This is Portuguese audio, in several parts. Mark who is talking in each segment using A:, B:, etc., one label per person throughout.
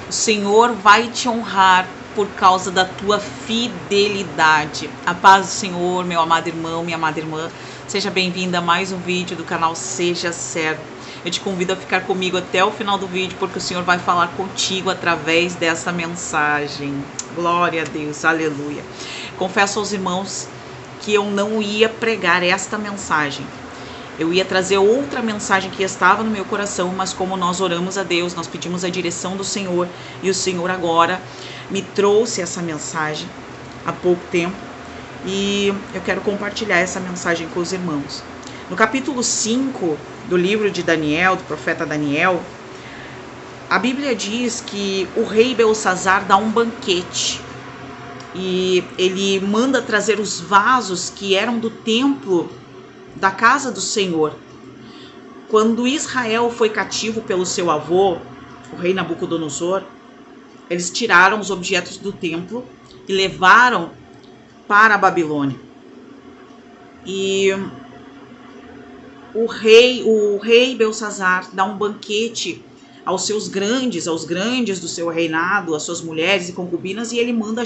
A: O Senhor vai te honrar por causa da tua fidelidade. A paz do Senhor, meu amado irmão, minha amada irmã. Seja bem-vinda a mais um vídeo do canal Seja Servo. Eu te convido a ficar comigo até o final do vídeo, porque o Senhor vai falar contigo através dessa mensagem. Glória a Deus, aleluia. Confesso aos irmãos que eu não ia pregar esta mensagem. Eu ia trazer outra mensagem que estava no meu coração, mas como nós oramos a Deus, nós pedimos a direção do Senhor, e o Senhor agora me trouxe essa mensagem há pouco tempo, e eu quero compartilhar essa mensagem com os irmãos. No capítulo 5 do livro de Daniel, do profeta Daniel, a Bíblia diz que o rei Belsazar dá um banquete, e ele manda trazer os vasos que eram do templo da casa do Senhor. Quando Israel foi cativo pelo seu avô, o rei Nabucodonosor, eles tiraram os objetos do templo e levaram para a Babilônia. E o rei Belsazar dá um banquete aos grandes do seu reinado, às suas mulheres e concubinas, e ele manda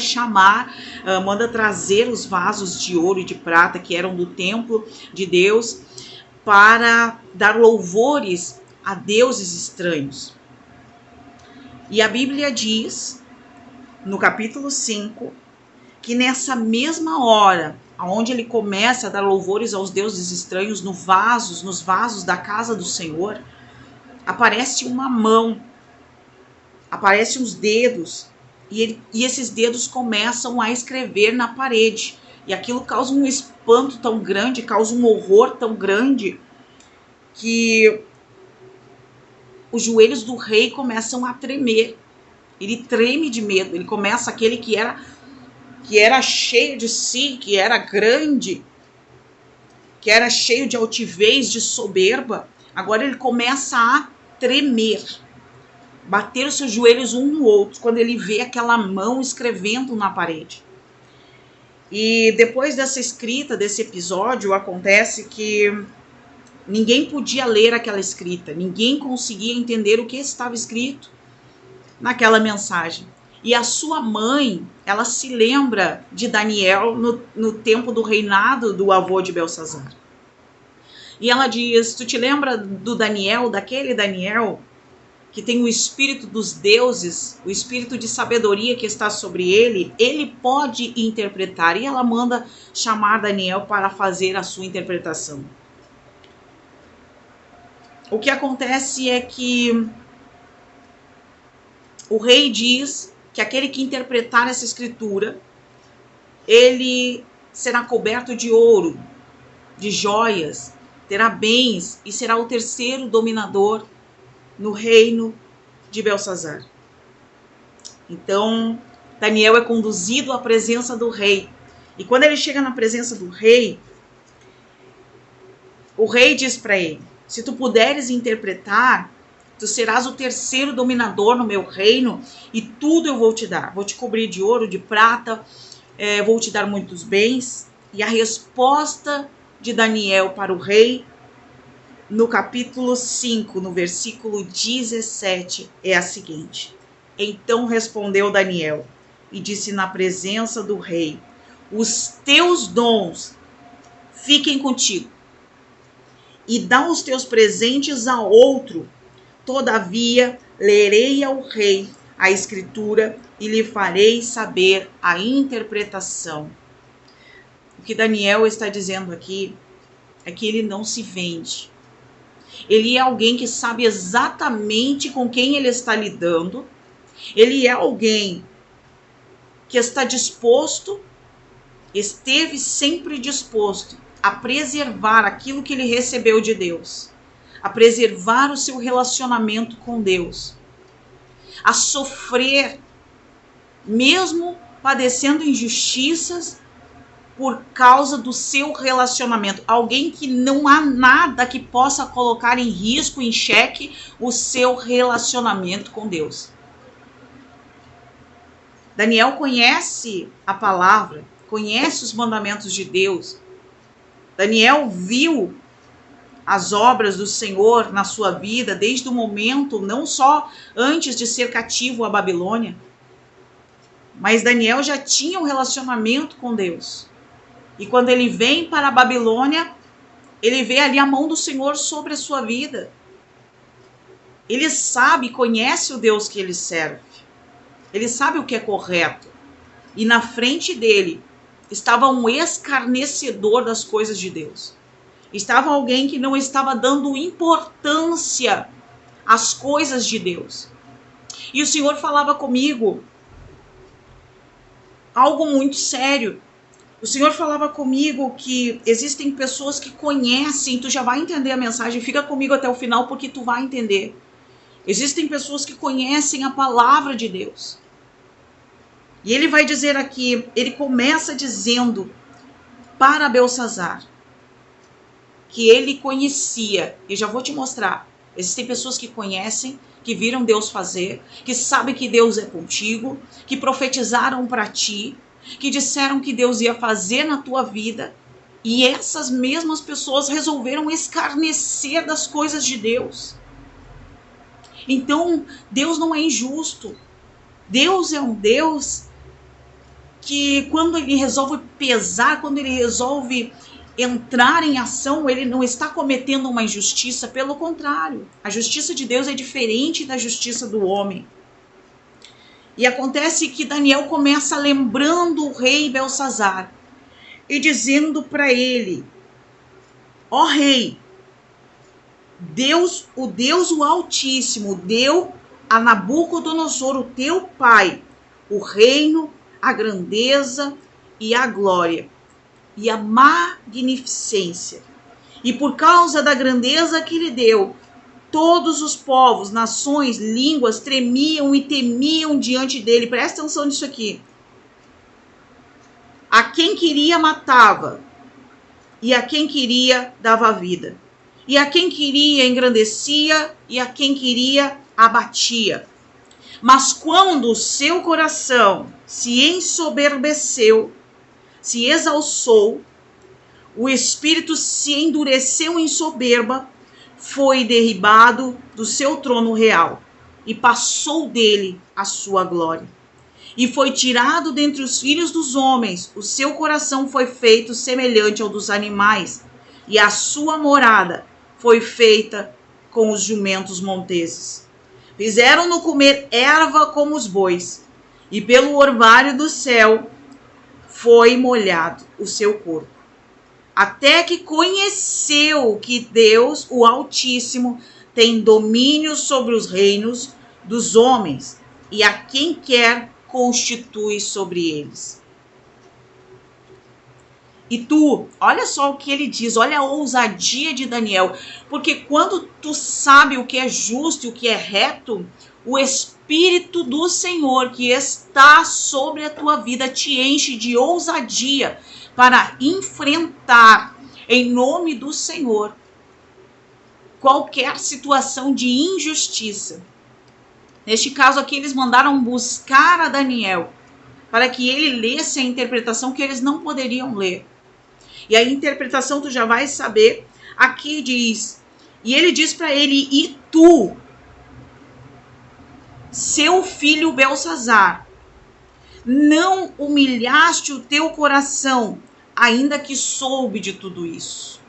A: manda trazer os vasos de ouro e de prata que eram do templo de Deus para dar louvores a deuses estranhos. E a Bíblia diz, no capítulo 5, que nessa mesma hora, onde ele começa a dar louvores aos deuses estranhos nos vasos da casa do Senhor, aparece uma mão, aparecem os dedos, e esses dedos começam a escrever na parede. E aquilo causa um espanto tão grande, causa um horror tão grande, que os joelhos do rei começam a tremer. Ele treme de medo, ele começa aquele que era cheio de si, que era grande, que era cheio de altivez, de soberba, agora ele começa a tremer, bater os seus joelhos um no outro, quando ele vê aquela mão escrevendo na parede. E depois dessa escrita, desse episódio, acontece que ninguém podia ler aquela escrita, ninguém conseguia entender o que estava escrito naquela mensagem. E a sua mãe, ela se lembra de Daniel no tempo do reinado do avô de Belsazar. E ela diz: tu te lembra do Daniel, daquele Daniel que tem o espírito dos deuses, o espírito de sabedoria que está sobre ele? Ele pode interpretar. E ela manda chamar Daniel para fazer a sua interpretação. O que acontece é que o rei diz que aquele que interpretar essa escritura, ele será coberto de ouro, de joias, terá bens e será o terceiro dominador no reino de Belsazar. Então, Daniel é conduzido à presença do rei. E quando ele chega na presença do rei, o rei diz para ele: se tu puderes interpretar, tu serás o terceiro dominador no meu reino, e tudo eu vou te dar. Vou te cobrir de ouro, de prata, vou te dar muitos bens. E a resposta de Daniel para o rei, no capítulo 5, no versículo 17, é a seguinte: então respondeu Daniel e disse na presença do rei: os teus dons fiquem contigo, e dá os teus presentes a outro. Todavia, lerei ao rei a escritura e lhe farei saber a interpretação. O que Daniel está dizendo aqui é que ele não se vende. Ele é alguém que sabe exatamente com quem ele está lidando. Ele é alguém que está disposto, esteve sempre disposto a preservar aquilo que ele recebeu de Deus, a preservar o seu relacionamento com Deus, a sofrer, mesmo padecendo injustiças, por causa do seu relacionamento. Alguém que não há nada que possa colocar em risco, em xeque, o seu relacionamento com Deus. Daniel conhece a palavra, conhece os mandamentos de Deus. Daniel viu as obras do Senhor na sua vida, desde o momento, não só antes de ser cativo à Babilônia, mas Daniel já tinha um relacionamento com Deus. E quando ele vem para a Babilônia, ele vê ali a mão do Senhor sobre a sua vida. Ele sabe, conhece o Deus que ele serve. Ele sabe o que é correto. E na frente dele estava um escarnecedor das coisas de Deus. Estava alguém que não estava dando importância às coisas de Deus. E o Senhor falava comigo algo muito sério. O Senhor falava comigo que existem pessoas que conhecem, tu já vai entender a mensagem, fica comigo até o final porque tu vai entender. Existem pessoas que conhecem a palavra de Deus. E ele vai dizer aqui, ele começa dizendo para Beltsazar que ele conhecia, e já vou te mostrar, existem pessoas que conhecem, que viram Deus fazer, que sabem que Deus é contigo, que profetizaram para ti, que disseram que Deus ia fazer na tua vida, e essas mesmas pessoas resolveram escarnecer das coisas de Deus. Então, Deus não é injusto. Deus é um Deus que quando ele resolve pesar, quando ele resolve entrar em ação, ele não está cometendo uma injustiça, pelo contrário. A justiça de Deus é diferente da justiça do homem. E acontece que Daniel começa lembrando o rei Beltsazar e dizendo para ele: ó rei, Deus, o Altíssimo, deu a Nabucodonosor, o teu pai, o reino, a grandeza e a glória e a magnificência. E por causa da grandeza que lhe deu, todos os povos, nações, línguas tremiam e temiam diante dele. Presta atenção nisso aqui. A quem queria matava, e a quem queria dava vida. E a quem queria engrandecia, e a quem queria abatia. Mas quando o seu coração se ensoberbeceu, se exalçou, o espírito se endureceu em soberba, foi derribado do seu trono real e passou dele a sua glória. E foi tirado dentre os filhos dos homens, o seu coração foi feito semelhante ao dos animais, e a sua morada foi feita com os jumentos monteses. Fizeram-no comer erva como os bois, e pelo orvalho do céu foi molhado o seu corpo. Até que conheceu que Deus, o Altíssimo, tem domínio sobre os reinos dos homens, e a quem quer constitui sobre eles. E tu, olha só o que ele diz, olha a ousadia de Daniel, porque quando tu sabe o que é justo e o que é reto, o Espírito do Senhor que está sobre a tua vida te enche de ousadia para enfrentar, em nome do Senhor, qualquer situação de injustiça. Neste caso aqui, eles mandaram buscar a Daniel para que ele lesse a interpretação que eles não poderiam ler. E a interpretação tu já vai saber. Aqui diz, e ele diz para ele: e tu, seu filho Beltsazar, não humilhaste o teu coração, ainda que soube de tudo isso,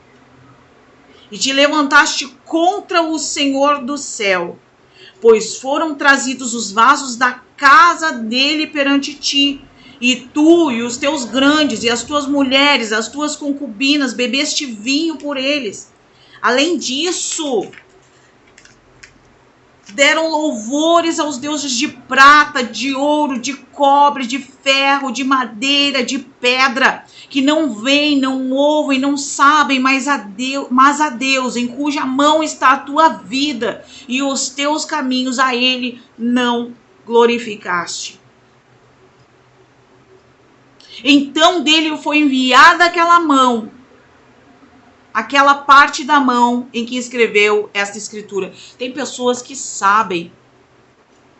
A: e te levantaste contra o Senhor do céu, pois foram trazidos os vasos da casa dele perante ti, e tu e os teus grandes, e as tuas mulheres, as tuas concubinas, bebeste vinho por eles. Além disso, deram louvores aos deuses de prata, de ouro, de cobre, de ferro, de madeira, de pedra, que não veem, não ouvem, não sabem, mas a Deus, em cuja mão está a tua vida e os teus caminhos, a ele não glorificaste. Então dele foi enviada aquela mão, aquela parte da mão em que escreveu esta escritura. Tem pessoas que sabem,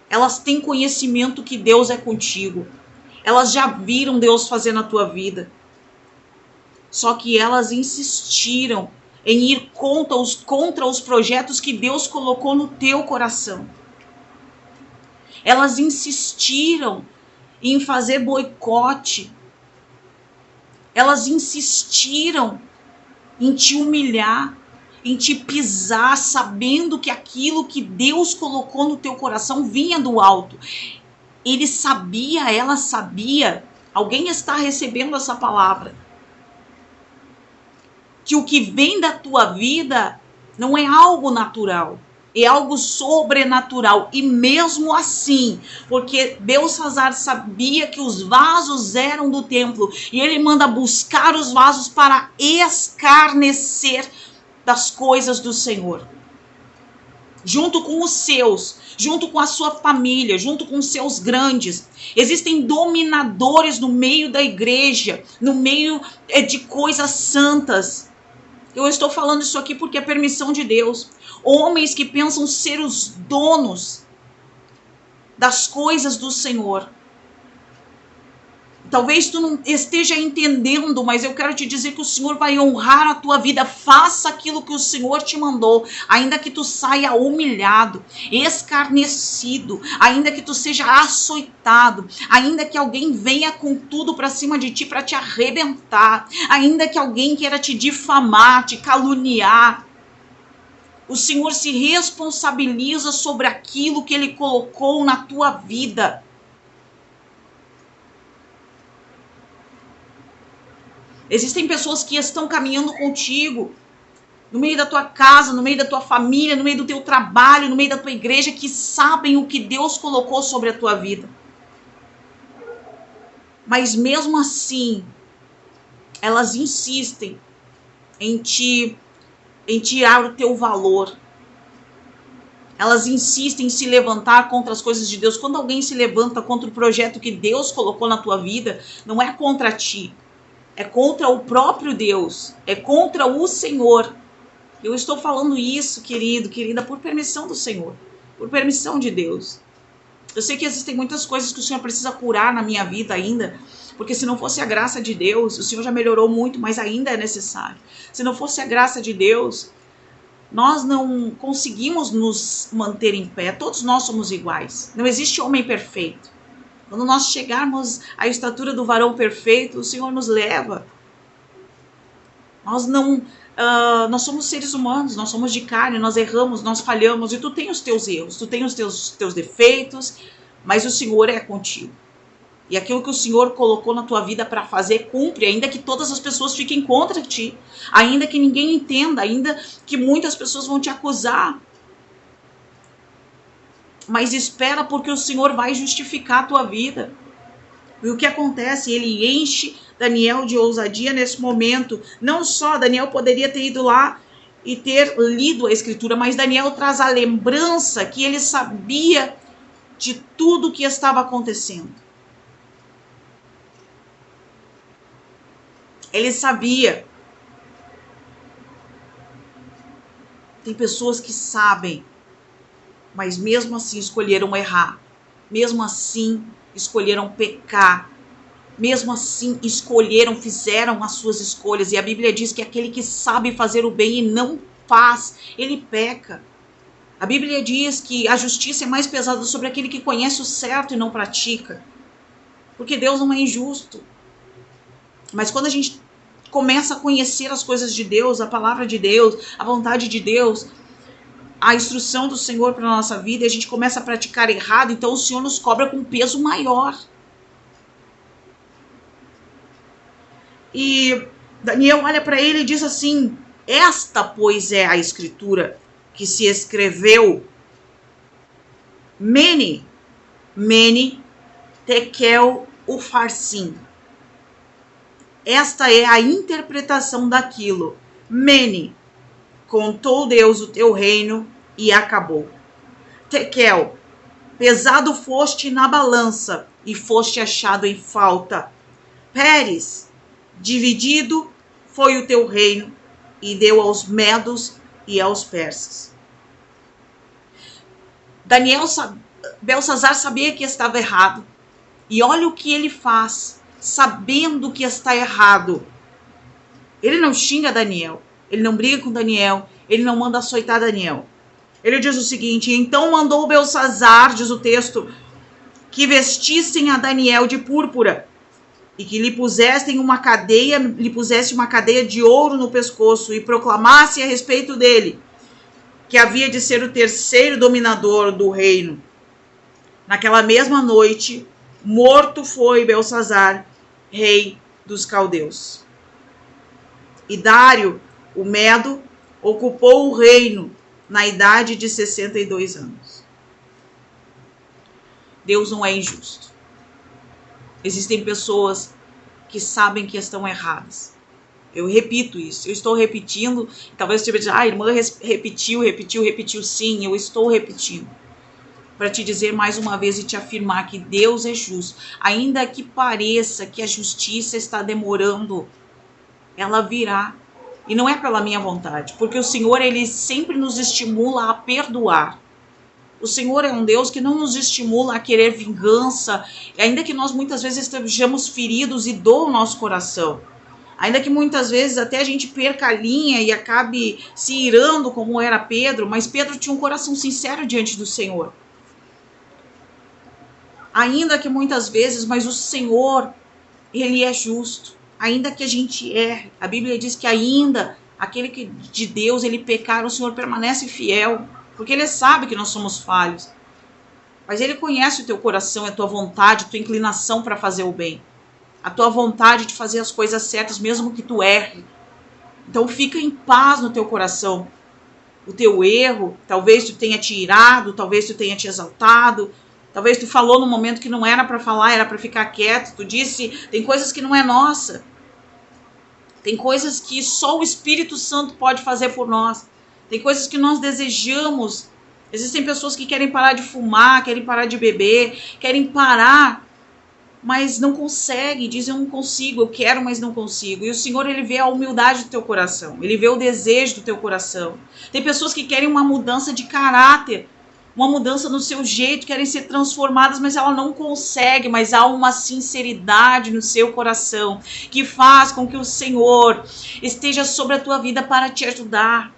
A: elas têm conhecimento que Deus é contigo, elas já viram Deus fazer na tua vida, só que elas insistiram em ir contra os projetos que Deus colocou no teu coração. Elas insistiram em fazer boicote. Elas insistiram em te humilhar, em te pisar, sabendo que aquilo que Deus colocou no teu coração vinha do alto. Ele sabia, ela sabia, alguém está recebendo essa palavra, que o que vem da tua vida não é algo natural, é algo sobrenatural. E mesmo assim, porque Belsassar sabia que os vasos eram do templo, e ele manda buscar os vasos para escarnecer das coisas do Senhor, junto com os seus, junto com a sua família, junto com os seus grandes. Existem dominadores no meio da igreja, no meio de coisas santas. Eu estou falando isso aqui porque é permissão de Deus. Homens que pensam ser os donos das coisas do Senhor. Talvez tu não esteja entendendo, mas eu quero te dizer que o Senhor vai honrar a tua vida. Faça aquilo que o Senhor te mandou, ainda que tu saia humilhado, escarnecido, ainda que tu seja açoitado, ainda que alguém venha com tudo para cima de ti para te arrebentar, ainda que alguém queira te difamar, te caluniar. O Senhor se responsabiliza sobre aquilo que Ele colocou na tua vida. Existem pessoas que estão caminhando contigo, no meio da tua casa, no meio da tua família, no meio do teu trabalho, no meio da tua igreja, que sabem o que Deus colocou sobre a tua vida. Mas mesmo assim, elas insistem em tirar o teu valor. Elas insistem em se levantar contra as coisas de Deus. Quando alguém se levanta contra o projeto que Deus colocou na tua vida, não é contra ti. É contra o próprio Deus, é contra o Senhor. Eu estou falando isso, querido, querida, por permissão do Senhor, por permissão de Deus. Eu sei que existem muitas coisas que o Senhor precisa curar na minha vida ainda, porque se não fosse a graça de Deus, o Senhor já melhorou muito, mas ainda é necessário. Se não fosse a graça de Deus, nós não conseguimos nos manter em pé. Todos nós somos iguais, não existe homem perfeito. Quando nós chegarmos à estatura do varão perfeito, o Senhor nos leva. Nós somos seres humanos, nós somos de carne, nós erramos, nós falhamos, e tu tem os teus erros, tu tem os teus defeitos, mas o Senhor é contigo. E aquilo que o Senhor colocou na tua vida para fazer, cumpre, ainda que todas as pessoas fiquem contra ti, ainda que ninguém entenda, ainda que muitas pessoas vão te acusar. Mas espera, porque o Senhor vai justificar a tua vida. E o que acontece? Ele enche Daniel de ousadia nesse momento. Não só Daniel poderia ter ido lá e ter lido a escritura, mas Daniel traz a lembrança que ele sabia de tudo o que estava acontecendo. Ele sabia. Tem pessoas que sabem, mas mesmo assim escolheram errar, mesmo assim escolheram pecar, mesmo assim fizeram as suas escolhas. E a Bíblia diz que aquele que sabe fazer o bem e não faz, ele peca. A Bíblia diz que a justiça é mais pesada sobre aquele que conhece o certo e não pratica, porque Deus não é injusto. Mas quando a gente começa a conhecer as coisas de Deus, a palavra de Deus, a vontade de Deus, a instrução do Senhor para a nossa vida, e a gente começa a praticar errado, então o Senhor nos cobra com um peso maior. E Daniel olha para ele e diz assim: esta, pois, é a escritura que se escreveu. Mene, tekel, ufarsim. Esta é a interpretação daquilo. Mene, contou Deus o teu reino e acabou. Tekel, pesado foste na balança e foste achado em falta. Pérez, dividido foi o teu reino e deu aos medos e aos persas. Belsassar sabia que estava errado. E olha o que ele faz, sabendo que está errado. Ele não xinga Daniel. ele não briga com Daniel, ele não manda açoitar Daniel. Ele diz o seguinte: então mandou Belsassar, diz o texto, que vestissem a Daniel de púrpura e que lhe pusesse uma cadeia de ouro no pescoço e proclamasse a respeito dele que havia de ser o terceiro dominador do reino. Naquela mesma noite, morto foi Belsassar, rei dos caldeus. E Dário, o Medo, ocupou o reino na idade de 62 anos. Deus não é injusto. Existem pessoas que sabem que estão erradas. Eu repito isso, eu estou repetindo. Talvez você diga, a irmã repetiu. Sim, eu estou repetindo. Para te dizer mais uma vez e te afirmar que Deus é justo. Ainda que pareça que a justiça está demorando, ela virá. E não é pela minha vontade, porque o Senhor, ele sempre nos estimula a perdoar. O Senhor é um Deus que não nos estimula a querer vingança, ainda que nós muitas vezes estejamos feridos e doa o nosso coração. Ainda que muitas vezes até a gente perca a linha e acabe se irando como era Pedro, mas Pedro tinha um coração sincero diante do Senhor. Ainda que muitas vezes, mas o Senhor, ele é justo. Ainda que a gente erre, a Bíblia diz que ainda aquele que de Deus ele pecar, o Senhor permanece fiel, porque ele sabe que nós somos falhos. Mas ele conhece o teu coração, a tua vontade, a tua inclinação para fazer o bem. A tua vontade de fazer as coisas certas, mesmo que tu erre. Então fica em paz no teu coração. O teu erro, talvez tu tenha te irado, talvez tu tenha te exaltado, talvez tu falou no momento que não era para falar, era para ficar quieto. Tu disse, tem coisas que não é nossa. Tem coisas que só o Espírito Santo pode fazer por nós. Tem coisas que nós desejamos. Existem pessoas que querem parar de fumar, querem parar de beber, querem parar, mas não conseguem. Dizem, eu não consigo, eu quero, mas não consigo. E o Senhor, ele vê a humildade do teu coração. Ele vê o desejo do teu coração. Tem pessoas que querem uma mudança de caráter, uma mudança no seu jeito, querem ser transformadas, mas ela não consegue, mas há uma sinceridade no seu coração, que faz com que o Senhor esteja sobre a tua vida para te ajudar.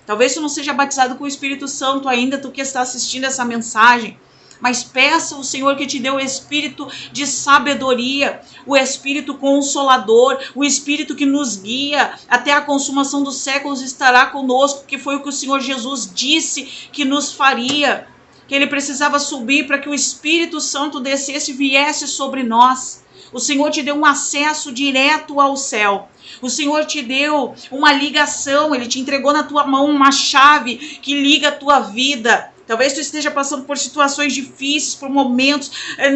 A: Talvez tu não seja batizado com o Espírito Santo ainda, tu que está assistindo essa mensagem, mas peça ao Senhor que te dê o espírito de sabedoria, o espírito consolador, o espírito que nos guia até a consumação dos séculos estará conosco, que foi o que o Senhor Jesus disse que nos faria, que ele precisava subir para que o Espírito Santo descesse e viesse sobre nós. O Senhor te deu um acesso direto ao céu. O Senhor te deu uma ligação, ele te entregou na tua mão uma chave que liga a tua vida. Talvez tu esteja passando por situações difíceis, por momentos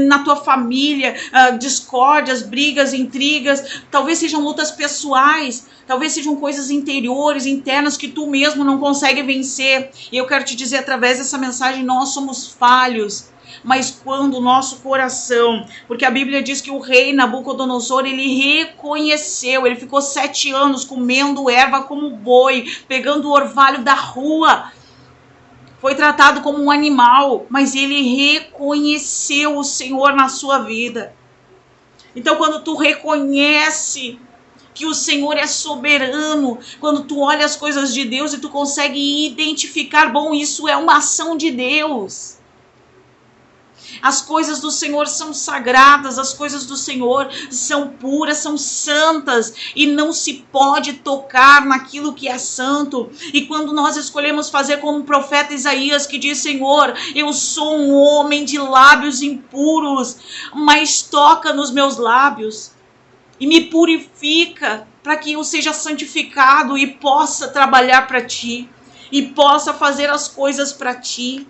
A: na tua família, discórdias, brigas, intrigas. Talvez sejam lutas pessoais, talvez sejam coisas interiores, internas que tu mesmo não consegue vencer. E eu quero te dizer através dessa mensagem, nós somos falhos. Mas quando o nosso coração, porque a Bíblia diz que o rei Nabucodonosor, ele reconheceu, ele ficou 7 anos comendo erva como boi, pegando o orvalho da rua, foi tratado como um animal, mas ele reconheceu o Senhor na sua vida. Então quando tu reconhece que o Senhor é soberano, quando tu olha as coisas de Deus e tu consegue identificar, bom, isso é uma ação de Deus. As coisas do Senhor são sagradas, as coisas do Senhor são puras, são santas, e não se pode tocar naquilo que é santo. E quando nós escolhemos fazer como o profeta Isaías, que diz, Senhor, eu sou um homem de lábios impuros, mas toca nos meus lábios e me purifica, para que eu seja santificado e possa trabalhar para ti, e possa fazer as coisas para ti.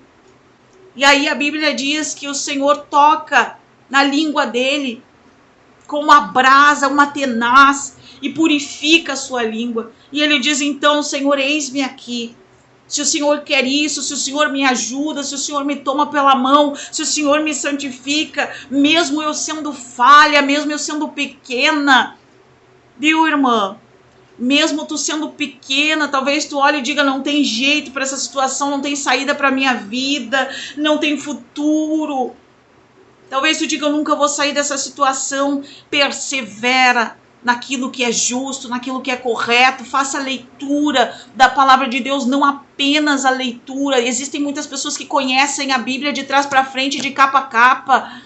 A: E aí a Bíblia diz que o Senhor toca na língua dele com uma brasa, uma tenaz, e purifica a sua língua. E ele diz, então, Senhor, eis-me aqui. Se o Senhor quer isso, se o Senhor me ajuda, se o Senhor me toma pela mão, se o Senhor me santifica, mesmo eu sendo falha, mesmo eu sendo pequena. Viu, irmã? Mesmo tu sendo pequena, talvez tu olhe e diga, não tem jeito para essa situação, não tem saída para minha vida, não tem futuro. Talvez tu diga, eu nunca vou sair dessa situação. Persevera, naquilo que é justo, naquilo que é correto. Faça a leitura da palavra de Deus, não apenas a leitura. Existem muitas pessoas que conhecem a Bíblia de trás para frente, de capa a capa,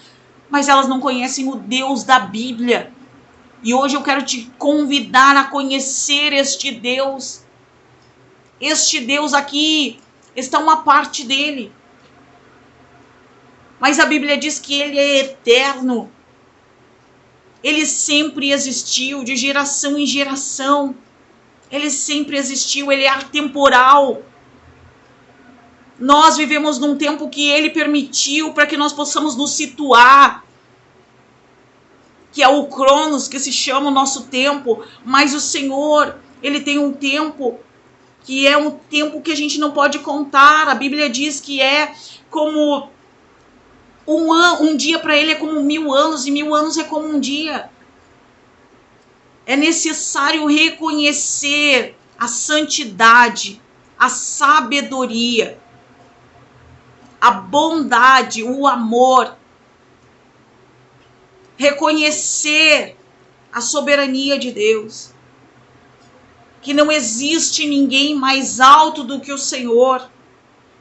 A: mas elas não conhecem o Deus da Bíblia. E hoje eu quero te convidar a conhecer este Deus. Este Deus aqui está uma parte dele. Mas a Bíblia diz que ele é eterno. Ele sempre existiu, de geração em geração. Ele sempre existiu, ele é atemporal. Nós vivemos num tempo que ele permitiu para que nós possamos nos situar, que é o Cronos, que se chama o nosso tempo. Mas o Senhor, ele tem um tempo que é um tempo que a gente não pode contar. A Bíblia diz que é como um dia para ele é como 1000 anos, e 1000 anos é como um dia. É necessário reconhecer a santidade, a sabedoria, a bondade, o amor. Reconhecer a soberania de Deus. Que não existe ninguém mais alto do que o Senhor.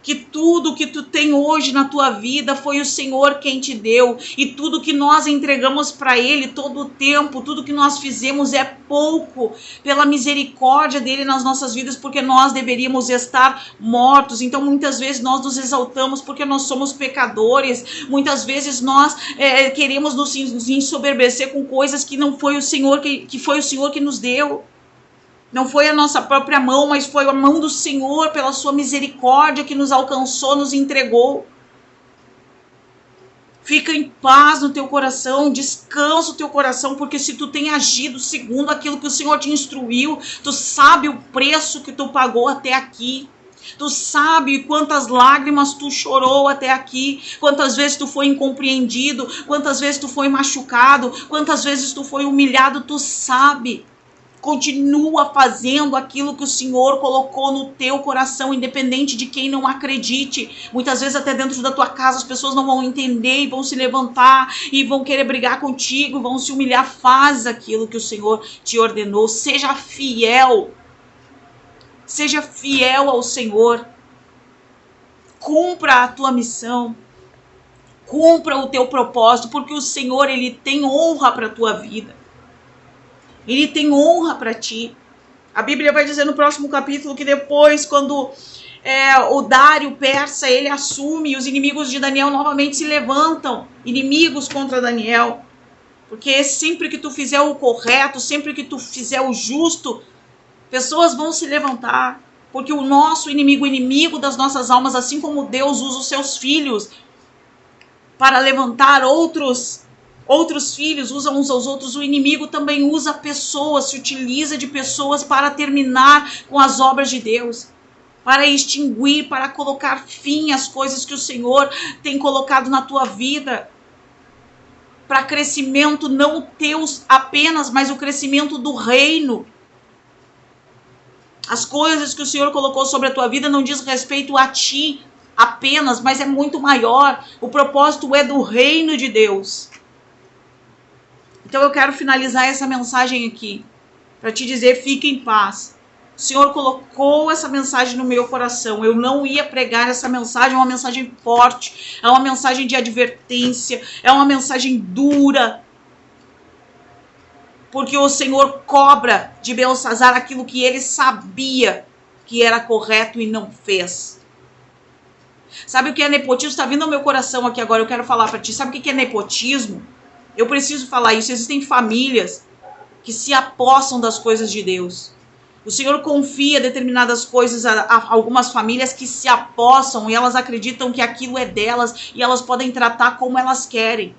A: Que tudo que tu tem hoje na tua vida foi o Senhor quem te deu. E tudo que nós entregamos para Ele todo o tempo, tudo que nós fizemos é pouco pela misericórdia dEle nas nossas vidas, porque nós deveríamos estar mortos. Então muitas vezes nós nos exaltamos porque nós somos pecadores. Muitas vezes nós queremos nos ensoberbecer com coisas que não foi o Senhor que foi o Senhor que nos deu. Não foi a nossa própria mão, mas foi a mão do Senhor, pela sua misericórdia, que nos alcançou, nos entregou. Fica em paz no teu coração, descansa o teu coração, porque se tu tem agido segundo aquilo que o Senhor te instruiu, tu sabe o preço que tu pagou até aqui. Tu sabe quantas lágrimas tu chorou até aqui, quantas vezes tu foi incompreendido, quantas vezes tu foi machucado, quantas vezes tu foi humilhado, tu sabe. Continua fazendo aquilo que o Senhor colocou no teu coração, independente de quem não acredite. Muitas vezes até dentro da tua casa as pessoas não vão entender e vão se levantar e vão querer brigar contigo, vão se humilhar. Faz aquilo que o Senhor te ordenou. Seja fiel. Seja fiel ao Senhor. Cumpra a tua missão. Cumpra o teu propósito, porque o Senhor, ele tem honra para a tua vida. Ele tem honra para ti. A Bíblia vai dizer no próximo capítulo que depois, quando o Dário persa, ele assume, e os inimigos de Daniel novamente se levantam, inimigos contra Daniel. Porque sempre que tu fizer o correto, sempre que tu fizer o justo, pessoas vão se levantar. Porque o nosso inimigo, o inimigo das nossas almas, assim como Deus usa os seus filhos para levantar outros filhos, usam uns aos outros, o inimigo também usa pessoas, se utiliza de pessoas para terminar com as obras de Deus, para extinguir, para colocar fim às coisas que o Senhor tem colocado na tua vida, para crescimento não teu apenas, mas o crescimento do reino. As coisas que o Senhor colocou sobre a tua vida não diz respeito a ti apenas, mas é muito maior. O propósito é do reino de Deus. Então eu quero finalizar essa mensagem aqui, para te dizer, fique em paz. O Senhor colocou essa mensagem no meu coração. Eu não ia pregar essa mensagem, é uma mensagem forte, é uma mensagem de advertência, é uma mensagem dura. Porque o Senhor cobra de Beltsazar aquilo que ele sabia que era correto e não fez. Sabe o que é nepotismo? Está vindo ao meu coração aqui agora, eu quero falar para ti. Sabe o que é nepotismo? Eu preciso falar isso. Existem famílias que se apossam das coisas de Deus. O Senhor confia determinadas coisas a algumas famílias que se apossam e elas acreditam que aquilo é delas e elas podem tratar como elas querem.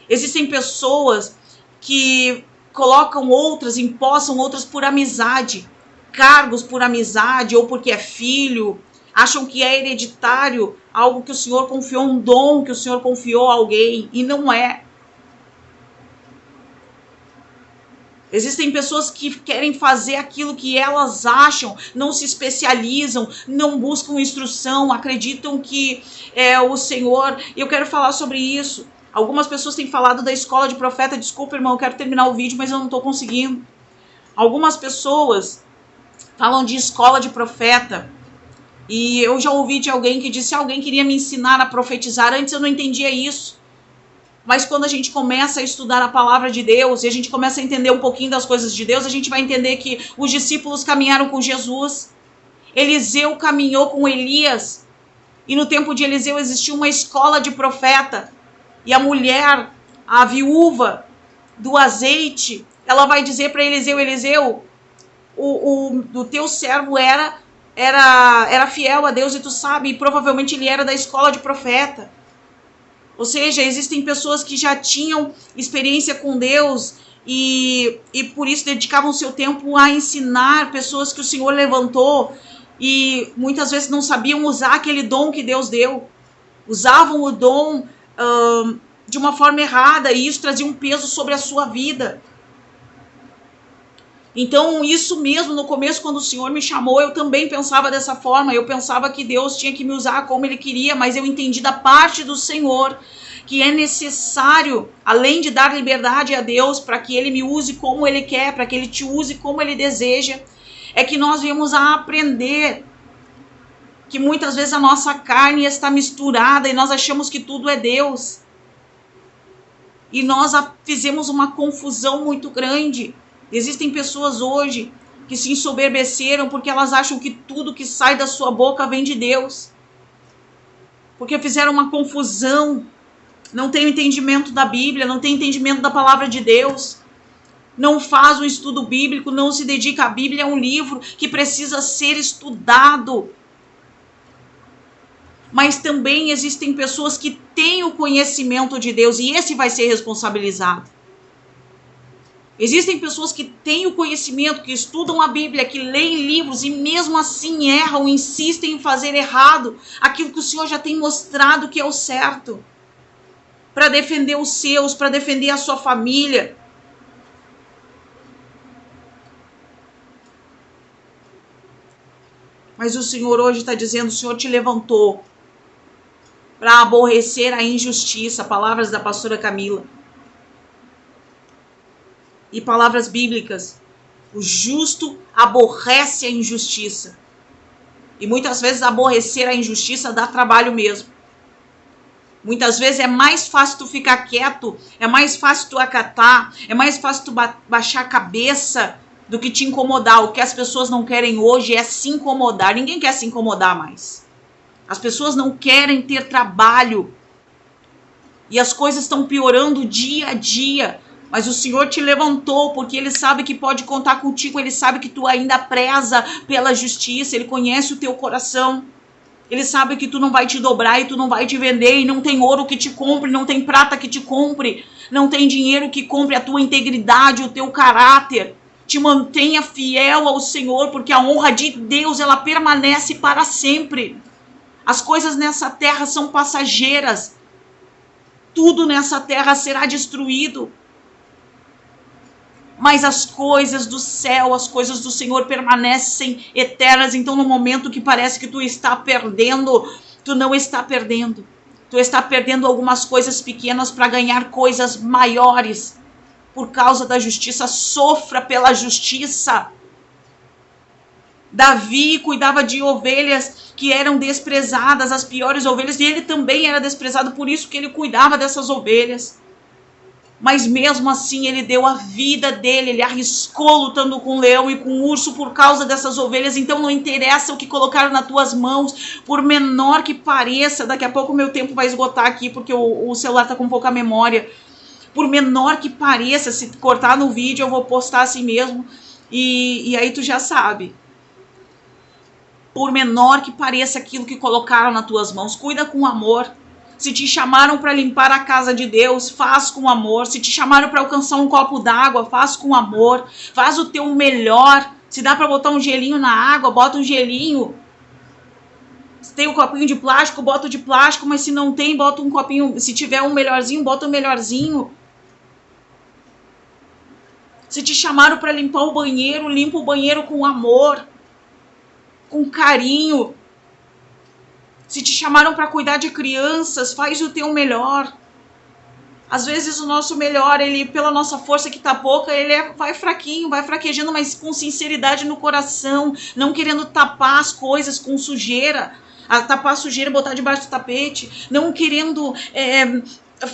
A: Existem pessoas que colocam outras, empossam outras por amizade, cargos por amizade ou porque é filho, acham que é hereditário algo que o Senhor confiou, um dom que o Senhor confiou a alguém, e não é. Existem pessoas que querem fazer aquilo que elas acham, não se especializam, não buscam instrução, acreditam que é o Senhor. E eu quero falar sobre isso. Algumas pessoas têm falado da escola de profeta. Desculpa, irmão, eu quero terminar o vídeo, mas eu não estou conseguindo. Algumas pessoas falam de escola de profeta. E eu já ouvi de alguém que disse: alguém queria me ensinar a profetizar. Antes eu não entendia isso. Mas quando a gente começa a estudar a palavra de Deus e a gente começa a entender um pouquinho das coisas de Deus, a gente vai entender que os discípulos caminharam com Jesus. Eliseu caminhou com Elias. E no tempo de Eliseu existiu uma escola de profeta. E a mulher, a viúva do azeite, ela vai dizer para Eliseu: Eliseu, o teu servo era fiel a Deus, e tu sabe, e provavelmente ele era da escola de profeta. Ou seja, existem pessoas que já tinham experiência com Deus e por isso dedicavam seu tempo a ensinar pessoas que o Senhor levantou e muitas vezes não sabiam usar aquele dom que Deus deu. Usavam o dom de uma forma errada e isso trazia um peso sobre a sua vida. Então, isso mesmo, no começo, quando o Senhor me chamou, eu também pensava dessa forma. Eu pensava que Deus tinha que me usar como Ele queria, mas eu entendi da parte do Senhor que é necessário, além de dar liberdade a Deus para que Ele me use como Ele quer, para que Ele te use como Ele deseja, é que nós viemos a aprender que muitas vezes a nossa carne está misturada e nós achamos que tudo é Deus. E nós fizemos uma confusão muito grande. Existem pessoas hoje que se ensoberbeceram porque elas acham que tudo que sai da sua boca vem de Deus. Porque fizeram uma confusão, não tem entendimento da Bíblia, não tem entendimento da palavra de Deus, não faz um estudo bíblico, não se dedica à Bíblia, é um livro que precisa ser estudado. Mas também existem pessoas que têm o conhecimento de Deus e esse vai ser responsabilizado. Existem pessoas que têm o conhecimento, que estudam a Bíblia, que leem livros e mesmo assim erram, insistem em fazer errado aquilo que o Senhor já tem mostrado que é o certo. Para defender os seus, para defender a sua família. Mas o Senhor hoje está dizendo, o Senhor te levantou para aborrecer a injustiça. Palavras da pastora Camila. E palavras bíblicas. O justo aborrece a injustiça. E muitas vezes aborrecer a injustiça dá trabalho mesmo. Muitas vezes é mais fácil tu ficar quieto, é mais fácil tu acatar, é mais fácil tu baixar a cabeça do que te incomodar. O que as pessoas não querem hoje é se incomodar. Ninguém quer se incomodar mais. As pessoas não querem ter trabalho. E as coisas estão piorando dia a dia. Mas o Senhor te levantou porque Ele sabe que pode contar contigo. Ele sabe que tu ainda preza pela justiça. Ele conhece o teu coração. Ele sabe que tu não vai te dobrar e tu não vai te vender. E não tem ouro que te compre, não tem prata que te compre. Não tem dinheiro que compre a tua integridade, o teu caráter. Te mantenha fiel ao Senhor, porque a honra de Deus, ela permanece para sempre. As coisas nessa terra são passageiras. Tudo nessa terra será destruído. Mas as coisas do céu, as coisas do Senhor permanecem eternas. Então no momento que parece que tu está perdendo, tu não está perdendo. Tu está perdendo algumas coisas pequenas para ganhar coisas maiores. Por causa da justiça, sofra pela justiça. Davi cuidava de ovelhas que eram desprezadas, as piores ovelhas, e ele também era desprezado, por isso que ele cuidava dessas ovelhas. Mas mesmo assim ele deu a vida dele, ele arriscou lutando com o leão e com o urso por causa dessas ovelhas. Então não interessa o que colocaram nas tuas mãos, por menor que pareça. Daqui a pouco o meu tempo vai esgotar aqui, porque o celular está com pouca memória. Por menor que pareça, se cortar no vídeo eu vou postar assim mesmo, e aí tu já sabe. Por menor que pareça aquilo que colocaram nas tuas mãos, cuida com amor. Se te chamaram para limpar a casa de Deus, faz com amor. Se te chamaram para alcançar um copo d'água, faz com amor. Faz o teu melhor. Se dá para botar um gelinho na água, bota um gelinho. Se tem um copinho de plástico, bota o de plástico. Mas se não tem, bota um copinho. Se tiver um melhorzinho, bota um melhorzinho. Se te chamaram para limpar o banheiro, limpa o banheiro com amor, com carinho. Se te chamaram para cuidar de crianças, faz o teu melhor. Às vezes o nosso melhor, ele, pela nossa força que tá pouca, vai fraquinho, vai fraquejando, mas com sinceridade no coração, não querendo tapar as coisas com sujeira, tapar a sujeira, botar debaixo do tapete, não querendo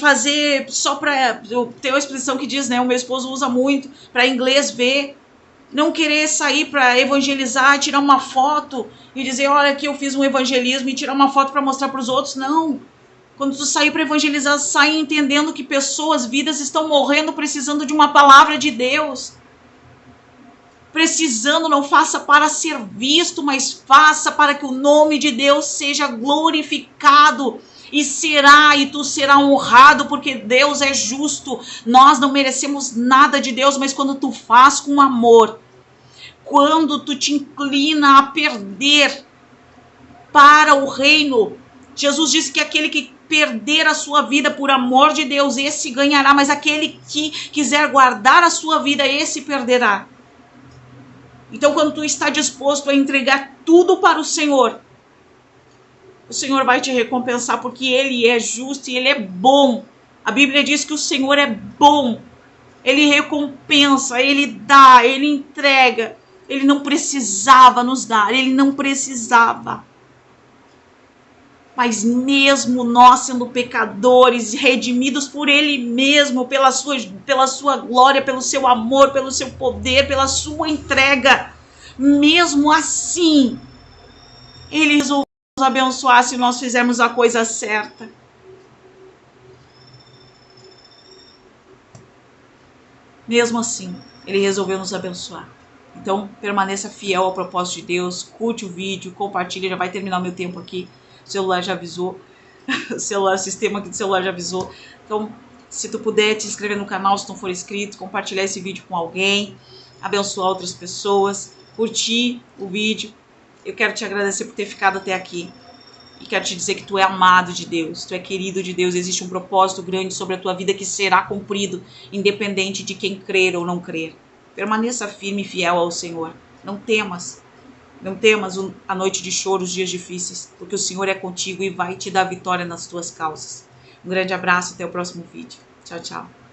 A: fazer só para... Tem uma expressão que diz, né, o meu esposo usa muito, para inglês ver, não querer sair para evangelizar, tirar uma foto e dizer, olha aqui eu fiz um evangelismo e tirar uma foto para mostrar para os outros, não. Quando tu sair para evangelizar, sai entendendo que pessoas, vidas estão morrendo, precisando de uma palavra de Deus. Precisando, não faça para ser visto, mas faça para que o nome de Deus seja glorificado. E tu será honrado, porque Deus é justo. Nós não merecemos nada de Deus, mas quando tu faz com amor, quando tu te inclina a perder para o reino, Jesus disse que aquele que perder a sua vida por amor de Deus, esse ganhará, mas aquele que quiser guardar a sua vida, esse perderá. Então, quando tu está disposto a entregar tudo para o Senhor vai te recompensar, porque Ele é justo e Ele é bom. A Bíblia diz que o Senhor é bom. Ele recompensa, Ele dá, Ele entrega. Ele não precisava nos dar, Ele não precisava. Mas mesmo nós sendo pecadores, redimidos por Ele mesmo, pela sua glória, pelo seu amor, pelo seu poder, pela sua entrega, mesmo assim, Ele resolveu nos abençoar se nós fizermos a coisa certa. Mesmo assim, Ele resolveu nos abençoar. Então, permaneça fiel ao propósito de Deus, curte o vídeo, compartilha, já vai terminar o meu tempo aqui. O celular já avisou, o sistema aqui do celular já avisou. Então, se tu puder te inscrever no canal, se não for inscrito, compartilhar esse vídeo com alguém, abençoar outras pessoas, curtir o vídeo. Eu quero te agradecer por ter ficado até aqui. E quero te dizer que tu é amado de Deus, tu é querido de Deus, existe um propósito grande sobre a tua vida que será cumprido, independente de quem crer ou não crer. Permaneça firme e fiel ao Senhor. Não temas. Não temas a noite de choro, os dias difíceis, porque o Senhor é contigo e vai te dar vitória nas tuas causas. Um grande abraço, até o próximo vídeo. Tchau, tchau.